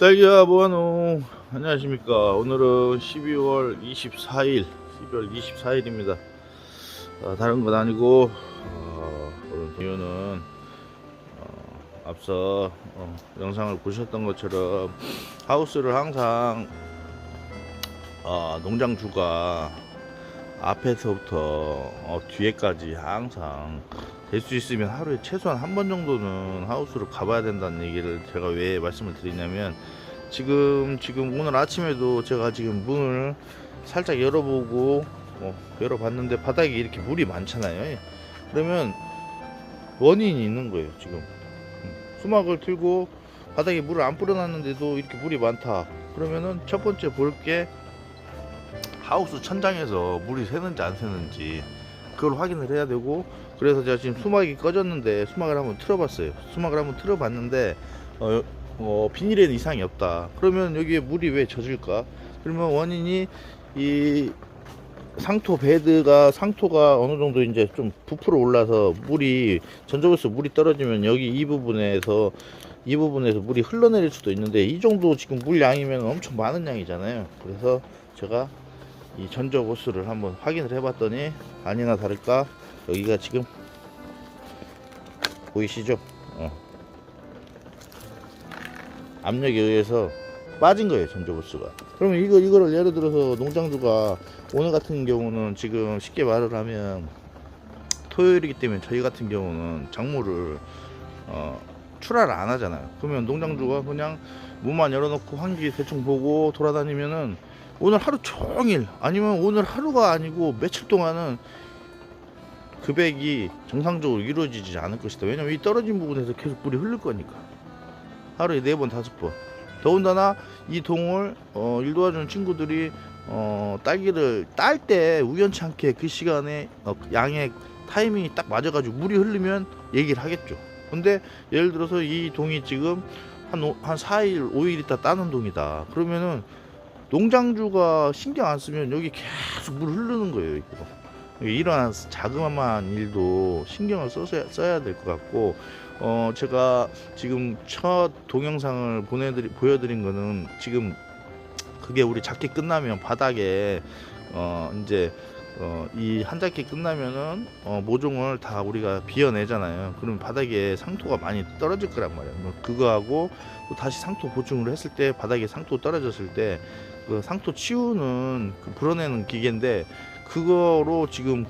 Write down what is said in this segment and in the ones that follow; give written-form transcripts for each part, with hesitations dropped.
딸기야 뭐하노. 안녕하십니까. 오늘은 12월 24일입니다. 다른 건 아니고 오늘 이유는 앞서 영상을 보셨던 것처럼 하우스를 항상 농장주가 앞에서부터 뒤에까지 항상 될 수 있으면 하루에 최소한 한 번 정도는 하우스를 가봐야 된다는 얘기를 제가 왜 말씀을 드리냐면, 지금 오늘 아침에도 제가 지금 문을 살짝 열어보고 열어봤는데 바닥에 이렇게 물이 많잖아요. 그러면 원인이 있는 거예요. 지금 수막을 틀고 바닥에 물을 안 뿌려놨는데도 이렇게 물이 많다. 그러면은 첫 번째 볼 게 하우스 천장에서 물이 새는지 안 새는지 그걸 확인을 해야 되고, 그래서 제가 지금 수막이 꺼졌는데 수막을 한번 틀어봤어요. 수막을 한번 틀어봤는데 비닐에는 이상이 없다. 그러면 여기에 물이 왜 젖을까? 그러면 원인이 이 상토가 어느 정도 이제 좀 부풀어 올라서 물이 전적에서 물이 떨어지면 여기 이 부분에서 물이 흘러내릴 수도 있는데, 이 정도 지금 물 양이면 엄청 많은 양이잖아요. 그래서 제가 이 전적 호스를 한번 확인을 해봤더니 아니나 다를까 여기가 지금 보이시죠? 압력에 의해서 빠진 거예요, 전적 호스가. 그러면 이거를 예를 들어서 농장주가 오늘 같은 경우는 지금 쉽게 말을 하면 토요일이기 때문에 저희 같은 경우는 작물을 출하를 안 하잖아요. 그러면 농장주가 그냥 문만 열어놓고 환기 대충 보고 돌아다니면은 오늘 하루 종일, 아니면 오늘 하루가 아니고 며칠 동안은 급액이 정상적으로 이루어지지 않을 것이다. 왜냐면 이 떨어진 부분에서 계속 물이 흐를 거니까. 하루에 4번 5번. 더군다나 이 동을 일 도와주는 친구들이 딸기를 딸 때 우연치 않게 그 시간에 양의 타이밍이 딱 맞아가지고 물이 흐르면 얘기를 하겠죠. 근데 예를 들어서 이 동이 지금 한 4일 5일 있다 따는 동이다. 그러면은 농장주가 신경 안 쓰면 여기 계속 물 흐르는 거예요. 이러한 자그마한 일도 신경을 써야 될 것 같고, 제가 지금 첫 동영상을 보여드린 거는 지금 그게 우리 작기 끝나면 바닥에 이제 이 한 작기 끝나면은 모종을 다 우리가 비워내잖아요. 그러면 바닥에 상토가 많이 떨어질 거란 말이에요. 그거하고 또 다시 상토 보충을 했을 때 바닥에 상토 떨어졌을 때 그 상토 치우는 그 불어내는 기계인데, 그거로 지금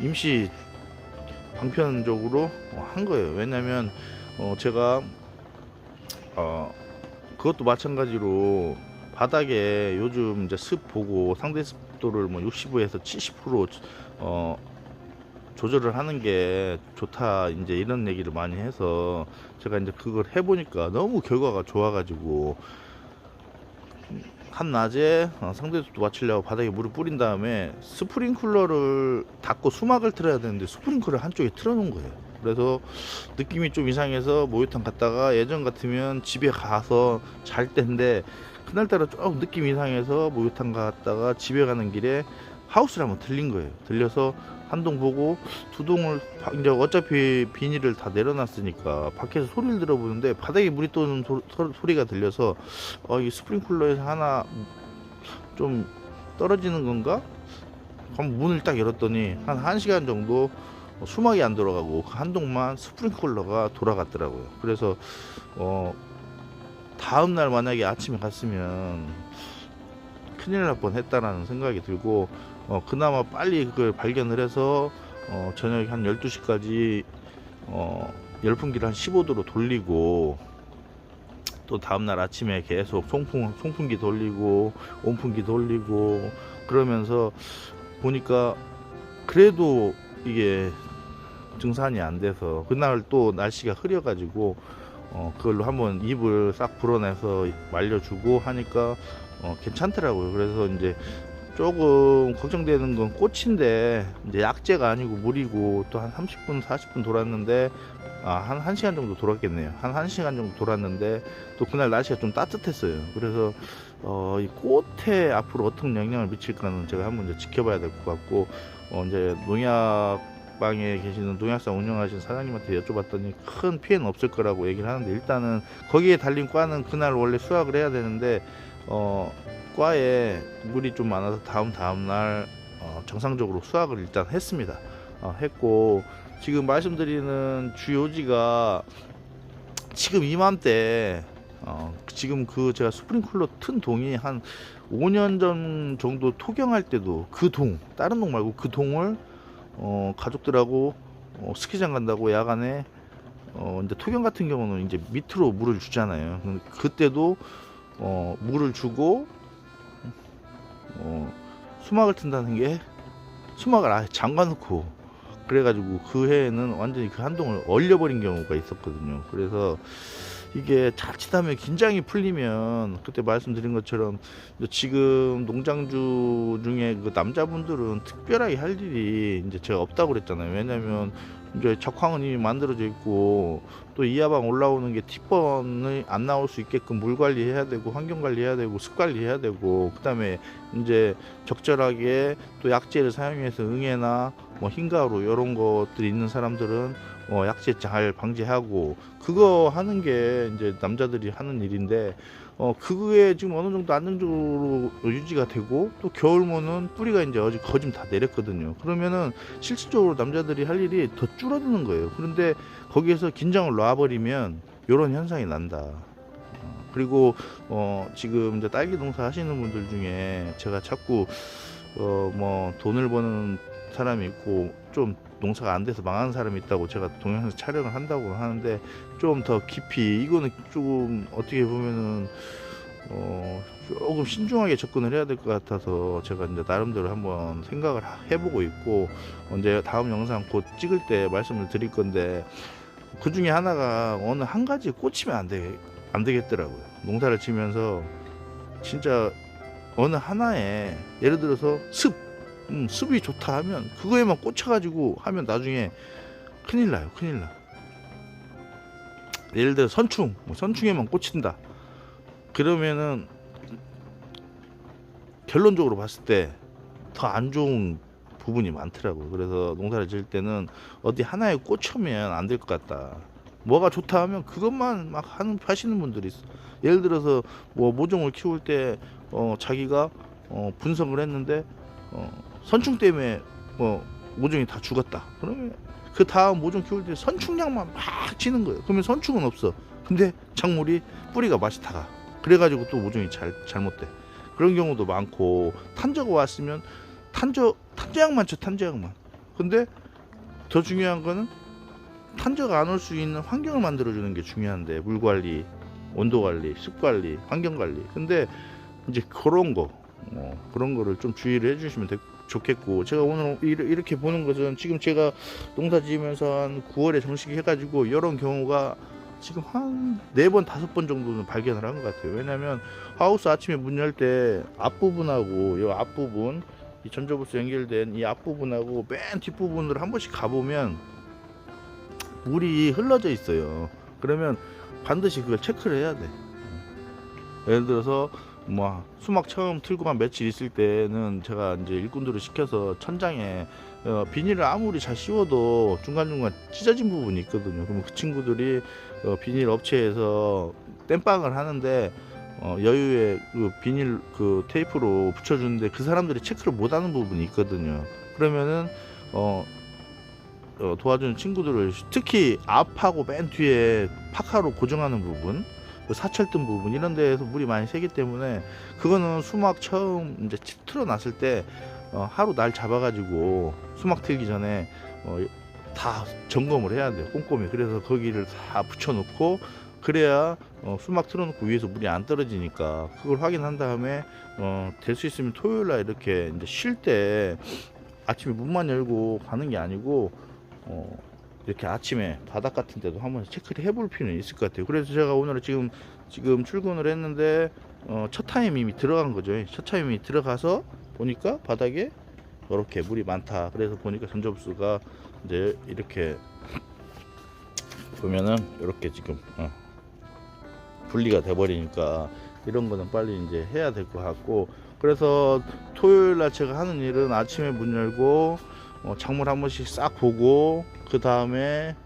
임시 방편적으로 한 거예요. 왜냐면 제가 그것도 마찬가지로 바닥에 요즘 이제 습 보고 상대 습도를 뭐 65에서 70% 조절을 하는 게 좋다, 이제 이런 얘기를 많이 해서 제가 이제 그걸 해보니까 너무 결과가 좋아가지고 한낮에 상대습도 맞추려고 바닥에 물을 뿌린 다음에 스프링클러를 닫고 수막을 틀어야 되는데 스프링클러를 한쪽에 틀어놓은 거예요. 그래서 느낌이 좀 이상해서 목욕탕 갔다가, 예전 같으면 집에 가서 잘 때인데 그날따라 조금 느낌이 이상해서 목욕탕 갔다가 집에 가는 길에 하우스를 한번 들린 거예요. 들려서 한 동 보고 두 동을 이제 어차피 비닐을 다 내려놨으니까 밖에서 소리를 들어보는데 바닥에 물이 떠오는 소리가 들려서 이 스프링클러에서 하나 좀 떨어지는 건가? 한번 문을 딱 열었더니 한 1시간 정도 수막이 안 돌아가고 그 한 동만 스프링클러가 돌아갔더라고요. 그래서 다음날 만약에 아침에 갔으면 큰일 날 뻔했다라는 생각이 들고, 그나마 빨리 그걸 발견을 해서 저녁 한 12시까지 열풍기를 한 15도로 돌리고, 또 다음날 아침에 계속 송풍기 돌리고 온풍기 돌리고 그러면서 보니까 그래도 이게 증산이 안 돼서, 그날 또 날씨가 흐려가지고 그걸로 한번 잎을 싹 불어내서 말려주고 하니까 괜찮더라고요. 그래서 이제 조금 걱정되는 건 꽃인데, 이제 약재가 아니고 물이고, 또 한 30분 40분 돌았는데, 한 1시간 정도 돌았겠네요. 한 1시간 정도 돌았는데 또 그날 날씨가 좀 따뜻했어요. 그래서 이 꽃에 앞으로 어떤 영향을 미칠까는 제가 한번 이제 지켜봐야 될 것 같고, 이제 농약방에 계시는 농약사 운영하시는 사장님한테 여쭤봤더니 큰 피해는 없을 거라고 얘기를 하는데, 일단은 거기에 달린 과는 그날 원래 수확을 해야 되는데 과에 물이 좀 많아서 다음날 정상적으로 수확을 일단 했습니다. 했고, 지금 말씀드리는 주요지가 지금 이맘때 지금 그 제가 스프링클러 튼 동이 한 5년 전 정도 토경할 때도 그 동, 다른 동 말고 그 동을 가족들하고 스키장 간다고 야간에 이제 토경 같은 경우는 이제 밑으로 물을 주잖아요. 그때도 물을 주고 수막을 튼다는 게, 수막을 아예 잠가놓고 그래가지고 그 해에는 완전히 그 한동을 얼려버린 경우가 있었거든요. 그래서 이게 자칫하면 긴장이 풀리면, 그때 말씀드린 것처럼 지금 농장주 중에 그 남자분들은 특별하게 할 일이 이제 제가 없다고 그랬잖아요. 왜냐면 이제 적황은 이미 만들어져 있고, 또 이하방 올라오는 게 티번이 안 나올 수 있게끔 물 관리해야 되고, 환경 관리해야 되고, 습 관리해야 되고, 그 다음에 이제 적절하게 또 약재를 사용해서 응애나 흰가루 이런 것들이 있는 사람들은 약재 잘 방지하고, 그거 하는 게 이제 남자들이 하는 일인데, 그게 지금 어느 정도 안정적으로 유지가 되고, 또 겨울모는 뿌리가 이제 어제 거짐 다 내렸거든요. 그러면은 실질적으로 남자들이 할 일이 더 줄어드는 거예요. 그런데 거기에서 긴장을 놔버리면 이런 현상이 난다. 그리고 지금 이제 딸기 농사 하시는 분들 중에 제가 자꾸 돈을 버는 사람이 있고, 좀 농사가 안 돼서 망하는 사람이 있다고 제가 동영상 촬영을 한다고 하는데, 좀 더 깊이 이거는 조금 어떻게 보면은 조금 신중하게 접근을 해야 될 것 같아서 제가 이제 나름대로 한번 생각을 해보고 있고, 이제 다음 영상 곧 찍을 때 말씀을 드릴 건데, 그 중에 하나가 어느 한 가지에 꽂히면 안 되겠더라고요. 농사를 지면서 진짜 어느 하나에, 예를 들어서 습이 좋다 하면 그거에만 꽂혀가지고 하면 나중에 큰일 나요. 큰일 나. 예를 들어 선충에만 꽂힌다 그러면은 결론적으로 봤을 때 더 안 좋은 부분이 많더라고요. 그래서 농사를 지을 때는 어디 하나에 꽂히면 안 될 것 같다. 뭐가 좋다 하면 그것만 막 하시는 분들이 있어. 예를 들어서 모종을 키울 때 자기가 분석을 했는데 선충 때문에 모종이 다 죽었다. 그러면 그 다음 모종 키울 때 선충약만 막 치는 거예요. 그러면 선충은 없어. 근데 작물이 뿌리가 맛이 다가. 그래가지고 또 모종이 잘못돼. 그런 경우도 많고, 탄저가 왔으면 탄저약만 쳐, 탄저약만. 근데 더 중요한 거는 탄저가 안 올 수 있는 환경을 만들어주는 게 중요한데, 물 관리, 온도 관리, 습 관리, 환경 관리. 근데 이제 그런 거를 좀 주의를 해주시면 좋겠고, 제가 오늘 이렇게 보는 것은 지금 제가 농사 지으면서 한 9월에 정식 해가지고 이런 경우가 지금 한 4번 5번 정도는 발견을 한 것 같아요. 왜냐면 하우스 아침에 문 열 때 앞부분하고 이 앞부분, 이 전조부스 연결된 이 앞부분하고 맨 뒷부분으로 한 번씩 가보면 물이 흘러져 있어요. 그러면 반드시 그걸 체크를 해야 돼. 예를 들어서 수막 처음 틀고 한 며칠 있을 때는 제가 이제 일꾼들을 시켜서 천장에 비닐을 아무리 잘 씌워도 중간중간 찢어진 부분이 있거든요. 그러면 그 친구들이 비닐 업체에서 땜빵을 하는데 여유에 그 비닐 그 테이프로 붙여주는데 그 사람들이 체크를 못하는 부분이 있거든요. 그러면은 도와주는 친구들을, 특히 앞하고 맨 뒤에 파카로 고정하는 부분, 그 사철등 부분 이런 데에서 물이 많이 새기 때문에 그거는 수막 처음 이제 틀어놨을 때 하루 날 잡아가지고 수막 틀기 전에 다 점검을 해야 돼요, 꼼꼼히. 그래서 거기를 다 붙여놓고 그래야 수막 틀어놓고 위에서 물이 안 떨어지니까 그걸 확인한 다음에 될 수 있으면 토요일날 이렇게 이제 쉴 때 아침에 문만 열고 가는 게 아니고 이렇게 아침에 바닥 같은 데도 한번 체크를 해볼 필요는 있을 것 같아요. 그래서 제가 오늘은 지금 출근을 했는데 첫 타임이 이미 들어간 거죠. 첫 타임이 들어가서 보니까 바닥에 이렇게 물이 많다. 그래서 보니까 전접수가 이제 이렇게 보면은 이렇게 지금 분리가 돼 버리니까 이런 거는 빨리 이제 해야 될 것 같고, 그래서 토요일 날 제가 하는 일은 아침에 문 열고 작물 한 번씩 싹 보고, 그 다음에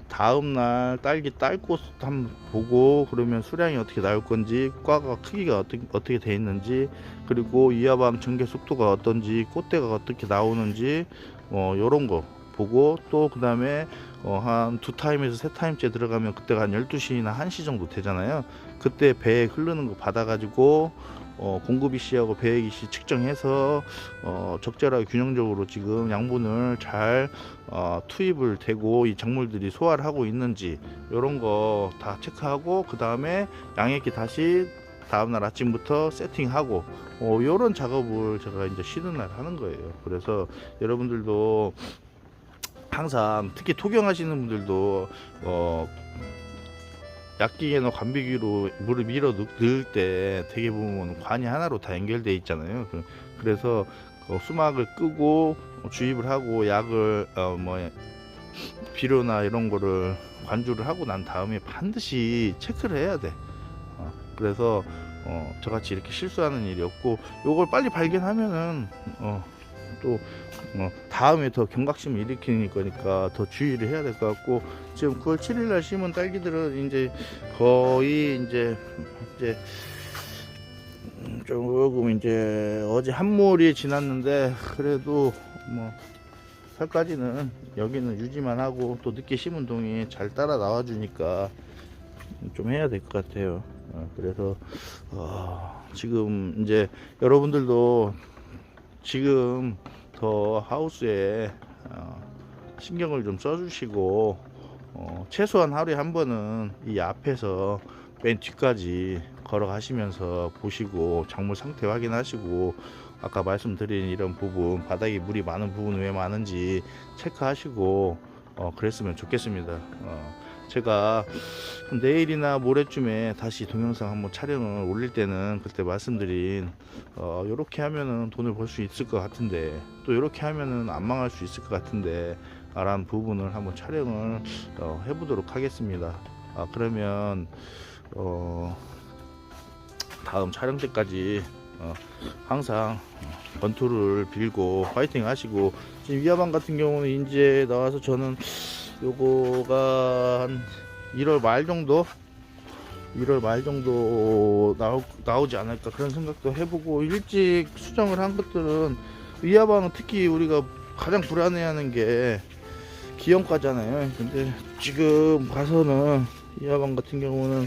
다음 날 딸기 딸 곳 한번 보고, 그러면 수량이 어떻게 나올 건지, 과가 크기가 어떻게 돼 있는지, 그리고 이하방 전개 속도가 어떤지, 꽃대가 어떻게 나오는지 요런 거 보고, 또 그 다음에 한 두 타임에서 세 타임째 들어가면 그때가 한 12시나 1시 정도 되잖아요. 그때 배에 흐르는 거 받아가지고 공급이씨하고 배액이씨 측정해서 적절하게 균형적으로 지금 양분을 잘 투입을 되고 이 작물들이 소화를 하고 있는지 이런 거 다 체크하고, 그 다음에 양액기 다시 다음날 아침부터 세팅하고 이런 작업을 제가 이제 쉬는 날 하는 거예요. 그래서 여러분들도 항상 특히 토경하시는 분들도 약기계나 관비기로 물을 밀어 넣을 때 되게 보면 관이 하나로 다 연결되어 있잖아요. 그래서 수막을 끄고 주입을 하고 약을 비료나 이런 거를 관주를 하고 난 다음에 반드시 체크를 해야 돼. 그래서 저같이 이렇게 실수하는 일이 없고, 요걸 빨리 발견하면은 또 다음에 더 경각심을 일으키는 거니까 더 주의를 해야 될 것 같고, 지금 9월 7일 날 심은 딸기들은 이제 거의 이제 조금 이제 어제 한몰이 지났는데, 그래도 살까지는 여기는 유지만 하고, 또 늦게 심은 동이 잘 따라 나와 주니까 좀 해야 될 것 같아요. 그래서 지금 이제 여러분들도 지금 더 하우스에 신경을 좀 써주시고, 최소한 하루에 한 번은 이 앞에서 맨 뒤까지 걸어가시면서 보시고 작물 상태 확인하시고, 아까 말씀드린 이런 부분, 바닥에 물이 많은 부분 왜 많은지 체크하시고 그랬으면 좋겠습니다. 제가 내일이나 모레쯤에 다시 동영상 한번 촬영을 올릴 때는 그때 말씀드린 요렇게 하면은 돈을 벌 수 있을 것 같은데, 또 요렇게 하면은 안 망할 수 있을 것 같은데 라는 부분을 한번 촬영을 해보도록 하겠습니다. 그러면 다음 촬영 때까지 항상 건투를 빌고 파이팅 하시고, 지금 위아방 같은 경우는 이제 나와서 저는 요거가 한 1월 말 정도 나오지 않을까 그런 생각도 해보고, 일찍 수정을 한 것들은 위아방은 특히 우리가 가장 불안해하는 게 기형과잖아요. 근데 지금 봐서는 위아방 같은 경우는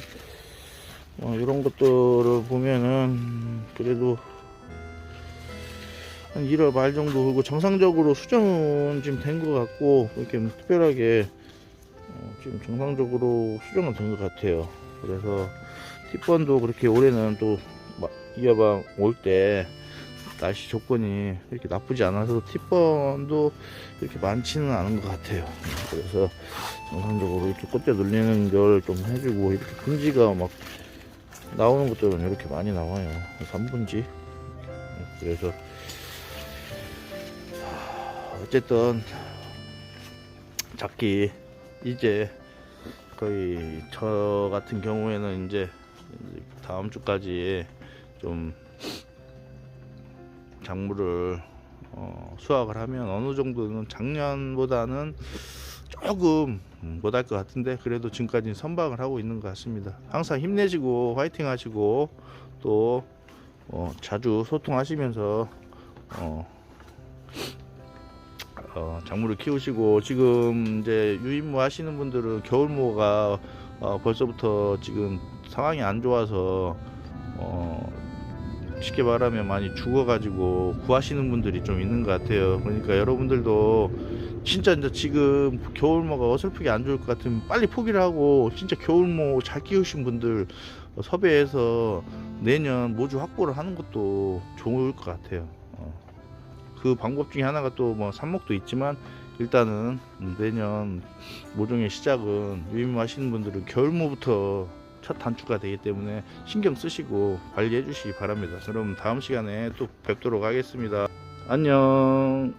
이런 것들을 보면은 그래도 한 1월 말 정도, 그리고 정상적으로 수정은 지금 된 것 같고, 이렇게 특별하게 지금 정상적으로 수정은 된 것 같아요. 그래서 팁번도 그렇게 올해는 또 이하방 올 때 날씨 조건이 이렇게 나쁘지 않아서 팁번도 이렇게 많지는 않은 것 같아요. 그래서 정상적으로 이렇게 꽃대 눌리는 걸 좀 해주고, 이렇게 분지가 막 나오는 것들은 이렇게 많이 나와요. 3분지. 그래서 어쨌든 작기 이제 거의 저 같은 경우에는 이제 다음 주까지 좀 작물을 수확을 하면 어느 정도는 작년보다는 조금 못할 것 같은데, 그래도 지금까지는 선방을 하고 있는 것 같습니다. 항상 힘내시고 화이팅 하시고, 또 자주 소통하시면서 작물을 키우시고, 지금 이제 유인무 하시는 분들은 겨울무가 벌써부터 지금 상황이 안 좋아서 쉽게 말하면 많이 죽어가지고 구하시는 분들이 좀 있는 것 같아요. 그러니까 여러분들도 진짜 이제 지금 겨울모가 어설프게 안 좋을 것 같으면 빨리 포기를 하고 진짜 겨울모 잘 키우신 분들 섭외해서 내년 모주 확보를 하는 것도 좋을 것 같아요. 그 방법 중에 하나가 또 뭐 삽목도 있지만 일단은 내년 모종의 시작은 유임하시는 분들은 겨울모부터 첫 단추가 되기 때문에 신경 쓰시고 관리해 주시기 바랍니다. 그럼 다음 시간에 또 뵙도록 하겠습니다. 안녕.